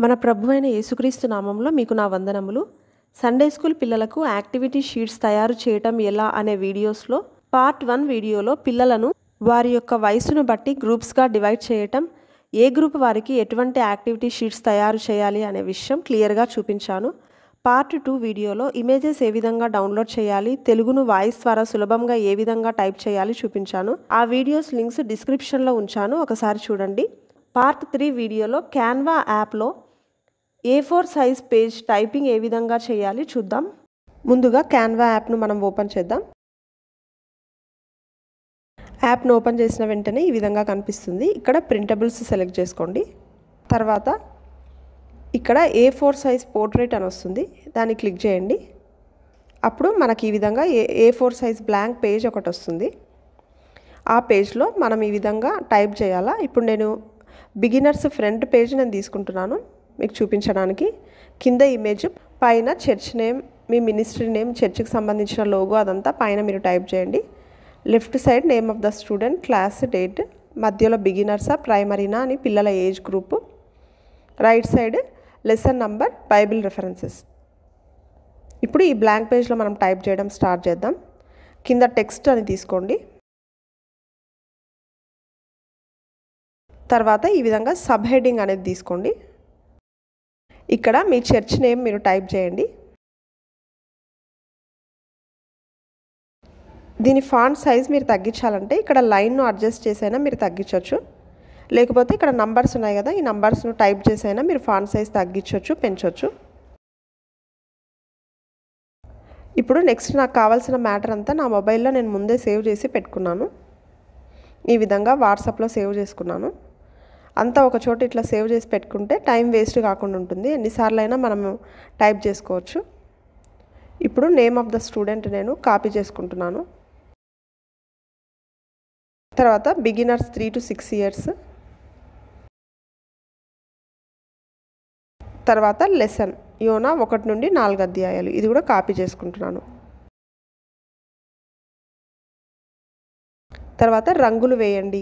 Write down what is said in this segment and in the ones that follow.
మన ప్రభువైన యేసుక్రీస్తు నామంలో మీకు నా వందనములు. సండే స్కూల్ పిల్లలకు యాక్టివిటీ షీట్స్ తయారు చేయటం ఎలా అనే వీడియోస్లో పార్ట్ 1 వీడియోలో పిల్లలను వారి యొక్క వయసును బట్టి గ్రూప్స్గా డివైడ్ చేయటం, ఏ గ్రూప్ వారికి ఎటువంటి యాక్టివిటీ షీట్స్ తయారు చేయాలి అనే విషయం క్లియర్గా చూపించాను. పార్ట్ 2 వీడియోలో ఇమేజెస్ ఏ విధంగా డౌన్లోడ్ చేయాలి, తెలుగును వాయిస్ ద్వారా సులభంగా ఏ విధంగా టైప్ చేయాలి చూపించాను. ఆ వీడియోస్ లింక్స్ డిస్క్రిప్షన్లో ఉంచాను, ఒకసారి చూడండి. పార్ట్ 3 వీడియోలో క్యాన్వా యాప్లో A4 సైజ్ పేజ్ టైపింగ్ ఏ విధంగా చేయాలి చూద్దాం. ముందుగా క్యాన్వా యాప్ను మనం ఓపెన్ చేద్దాం. యాప్ను ఓపెన్ చేసిన వెంటనే ఈ విధంగా కనిపిస్తుంది. ఇక్కడ ప్రింటబుల్స్ సెలెక్ట్ చేసుకోండి. తర్వాత ఇక్కడ A4 సైజ్ పోర్ట్రేట్ అని వస్తుంది, దాన్ని క్లిక్ చేయండి. అప్పుడు మనకి ఈ విధంగా A4 సైజ్ బ్లాంక్ పేజ్ ఒకటి వస్తుంది. ఆ పేజ్లో మనం ఈ విధంగా టైప్ చేయాలా. ఇప్పుడు నేను బిగినర్స్ ఫ్రంట్ పేజ్ నేను తీసుకుంటున్నాను మీకు చూపించడానికి. కింద ఇమేజ్, పైన చర్చ్ నేమ్, మీ మినిస్ట్రీ నేమ్, చర్చ్కి సంబంధించిన లోగో అదంతా పైన మీరు టైప్ చేయండి. Left side name of the student, class, date, మధ్యలో బిగినర్సా ప్రైమరీనా అని పిల్లల age group, right side lesson number, Bible references. ఇప్పుడు ఈ బ్లాంక్ పేజ్లో మనం టైప్ చేయడం స్టార్ట్ చేద్దాం. కింద టెక్స్ట్ అని తీసుకోండి. తర్వాత ఈ విధంగా సబ్ హెడ్డింగ్ అనేది తీసుకోండి. ఇక్కడ మీ చర్చ్ నేమ్ మీరు టైప్ చేయండి. దీని ఫాంట్ సైజ్ మీరు తగ్గించాలంటే ఇక్కడ లైన్ను అడ్జస్ట్ చేసైనా మీరు తగ్గించవచ్చు, లేకపోతే ఇక్కడ నంబర్స్ ఉన్నాయి కదా, ఈ నంబర్స్ను టైప్ చేసైనా మీరు ఫాంట్ సైజ్ తగ్గించవచ్చు, పెంచవచ్చు. ఇప్పుడు నెక్స్ట్ నాకు కావాల్సిన మ్యాటర్ అంతా నా మొబైల్లో నేను ముందే సేవ్ చేసి పెట్టుకున్నాను. ఈ విధంగా వాట్సాప్లో సేవ్ చేసుకున్నాను. అంతా ఒక చోట ఇట్లా సేవ్ చేసి పెట్టుకుంటే టైం వేస్ట్ కాకుండా ఉంటుంది, ఎన్నిసార్లు అయినా మనము టైప్ చేసుకోవచ్చు. ఇప్పుడు నేమ్ ఆఫ్ ద స్టూడెంట్ నేను కాపీ చేసుకుంటున్నాను. తర్వాత బిగినర్స్ 3 to 6 years. తర్వాత లెసన్ యోనా 1 నుండి 4 అధ్యాయాలు, ఇది కూడా కాపీ చేసుకుంటున్నాను. తర్వాత రంగులు వేయండి,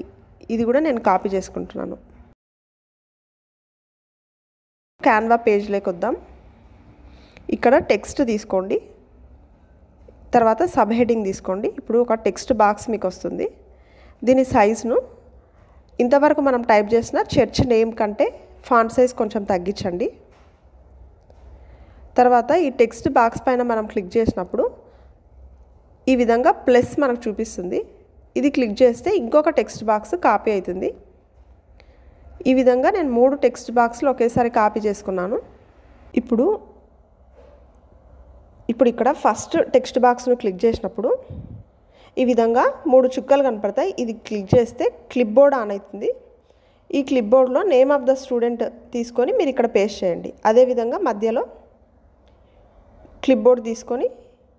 ఇది కూడా నేను కాపీ చేసుకుంటున్నాను. క్యాన్వా పేజ్లోకి వద్దాం. ఇక్కడ టెక్స్ట్ తీసుకోండి. తర్వాత సబ్ హెడ్డింగ్ తీసుకోండి. ఇప్పుడు ఒక టెక్స్ట్ బాక్స్ మీకు వస్తుంది. దీని సైజును ఇంతవరకు మనం టైప్ చేసిన చర్చ్ నేమ్ కంటే ఫాంట్ సైజ్ కొంచెం తగ్గించండి. తర్వాత ఈ టెక్స్ట్ బాక్స్ పైన మనం క్లిక్ చేసినప్పుడు ఈ విధంగా ప్లస్ మనకు చూపిస్తుంది. ఇది క్లిక్ చేస్తే ఇంకొక టెక్స్ట్ బాక్స్ కాపీ అవుతుంది. ఈ విధంగా నేను 3 టెక్స్ట్ బాక్స్లు ఒకేసారి కాపీ చేసుకున్నాను. ఇప్పుడు ఇక్కడ ఫస్ట్ టెక్స్ట్ బాక్స్ను క్లిక్ చేసినప్పుడు ఈ విధంగా 3 చుక్కలు కనపడతాయి. ఇది క్లిక్ చేస్తే క్లిప్ బోర్డ్ ఆన్ అవుతుంది. ఈ క్లిప్ బోర్డ్లో నేమ్ ఆఫ్ ద స్టూడెంట్ తీసుకొని మీరు ఇక్కడ పేస్ట్ చేయండి. అదేవిధంగా మధ్యలో క్లిప్ బోర్డ్ తీసుకొని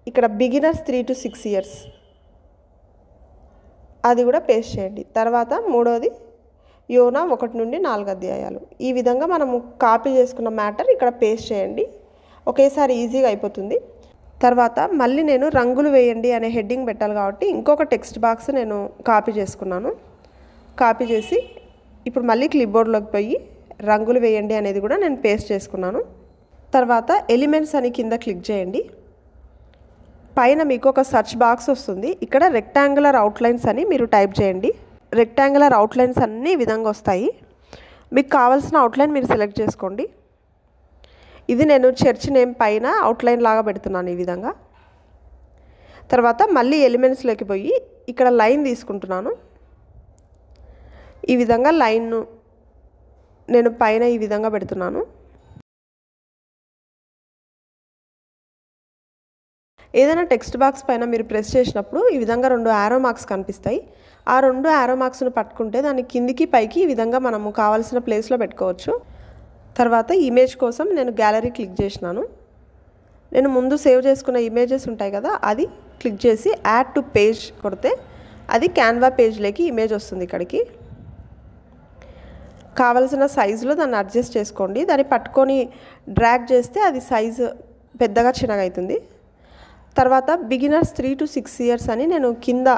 ఇక్కడ బిగినర్స్ 3 to 6 years అది కూడా పేస్ట్ చేయండి. తర్వాత మూడోది యోనా 1 నుండి 4 అధ్యాయాలు. ఈ విధంగా మనము కాపీ చేసుకున్న మ్యాటర్ ఇక్కడ పేస్ట్ చేయండి, ఒకేసారి ఈజీగా అయిపోతుంది. తర్వాత మళ్ళీ నేను రంగులు వేయండి అనే హెడ్డింగ్ పెట్టాలి కాబట్టి ఇంకొక టెక్స్ట్ బాక్స్ నేను కాపీ చేసుకున్నాను. కాపీ చేసి ఇప్పుడు మళ్ళీ క్లిప్ బోర్డ్లోకి పోయి రంగులు వేయండి అనేది కూడా నేను పేస్ట్ చేసుకున్నాను. తర్వాత ఎలిమెంట్స్ అని కింద క్లిక్ చేయండి. పైన మీకు ఒక సర్చ్ బాక్స్ వస్తుంది. ఇక్కడ రెక్టాంగులర్ అవుట్లైన్స్ అని మీరు టైప్ చేయండి. రెక్టాంగులర్ అవుట్లైన్స్ అన్నీ ఈ విధంగా వస్తాయి. మీకు కావాల్సిన అవుట్లైన్ మీరు సెలెక్ట్ చేసుకోండి. ఇది నేను చర్చ్ నేమ్ పైన అవుట్లైన్ లాగా పెడుతున్నాను ఈ విధంగా. తర్వాత మళ్ళీ ఎలిమెంట్స్లోకి పోయి ఇక్కడ లైన్ తీసుకుంటున్నాను. ఈ విధంగా లైన్ను నేను పైన ఈ విధంగా పెడుతున్నాను. ఏదైనా టెక్స్ట్ బాక్స్ పైన మీరు ప్రెస్ చేసినప్పుడు ఈ విధంగా 2 యారో మార్క్స్ కనిపిస్తాయి. ఆ 2 యారో మార్క్స్ను పట్టుకుంటే దాన్ని కిందికి పైకి ఈ విధంగా మనము కావాల్సిన ప్లేస్లో పెట్టుకోవచ్చు. తర్వాత ఇమేజ్ కోసం నేను గ్యాలరీ క్లిక్ చేసినాను. నేను ముందు సేవ్ చేసుకున్న ఇమేజెస్ ఉంటాయి కదా, అది క్లిక్ చేసి యాడ్ టు పేజ్ కొడితే అది క్యాన్వా పేజ్లోకి ఇమేజ్ వస్తుంది. ఇక్కడికి కావలసిన సైజులో దాన్ని అడ్జస్ట్ చేసుకోండి. దాన్ని పట్టుకొని డ్రాగ్ చేస్తే అది సైజు పెద్దగా చిన్నగా అవుతుంది. తర్వాత బిగినర్స్ 3 to 6 years అని నేను కింద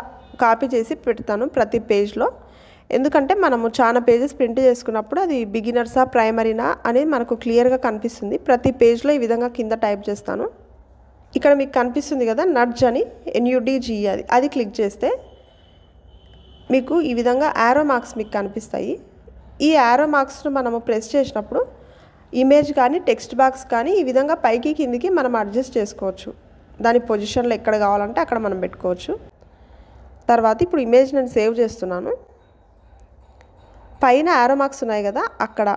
కాపీ చేసి పెడతాను ప్రతి పేజ్లో. ఎందుకంటే మనము చాలా పేజెస్ ప్రింట్ చేసుకున్నప్పుడు అది బిగినర్సా ప్రైమరీనా అనేది మనకు క్లియర్గా కనిపిస్తుంది. ప్రతి పేజ్లో ఈ విధంగా కింద టైప్ చేస్తాను. ఇక్కడ మీకు కనిపిస్తుంది కదా నడ్జ్ అని, NUDGE అది క్లిక్ చేస్తే మీకు ఈ విధంగా యారో మార్క్స్ మీకు కనిపిస్తాయి. ఈ యారో మార్క్స్ను మనము ప్రెస్ చేసినప్పుడు ఇమేజ్ కానీ టెక్స్ట్ బాక్స్ కానీ ఈ విధంగా పైకి కిందికి మనం అడ్జస్ట్ చేసుకోవచ్చు. దాని పొజిషన్లో ఎక్కడ కావాలంటే అక్కడ మనం పెట్టుకోవచ్చు. తర్వాత ఇప్పుడు ఇమేజ్ నేను సేవ్ చేస్తున్నాను. పైన యారో మార్క్స్ ఉన్నాయి కదా, అక్కడ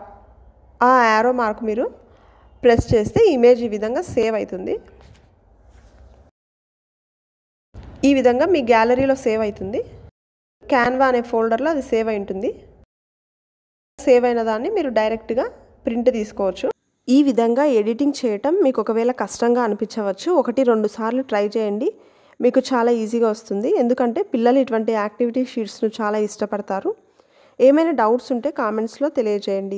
ఆ యారో మార్క్ మీరు ప్రెస్ చేస్తే ఇమేజ్ ఈ విధంగా సేవ్ అవుతుంది. ఈ విధంగా మీ గ్యాలరీలో సేవ్ అవుతుంది. క్యాన్వా అనే ఫోల్డర్లో అది సేవ్ అయి ఉంటుంది. సేవ్ అయిన దాన్ని మీరు డైరెక్ట్గా ప్రింట్ తీసుకోవచ్చు. ఈ విధంగా ఎడిటింగ్ చేయటం మీకు ఒకవేళ కష్టంగా అనిపించవచ్చు. 1-2 సార్లు ట్రై చేయండి, మీకు చాలా ఈజీగా వస్తుంది. ఎందుకంటే పిల్లలు ఇటువంటి యాక్టివిటీ షీట్స్ను చాలా ఇష్టపడతారు. ఏమైనా డౌట్స్ ఉంటే కామెంట్స్లో తెలియజేయండి.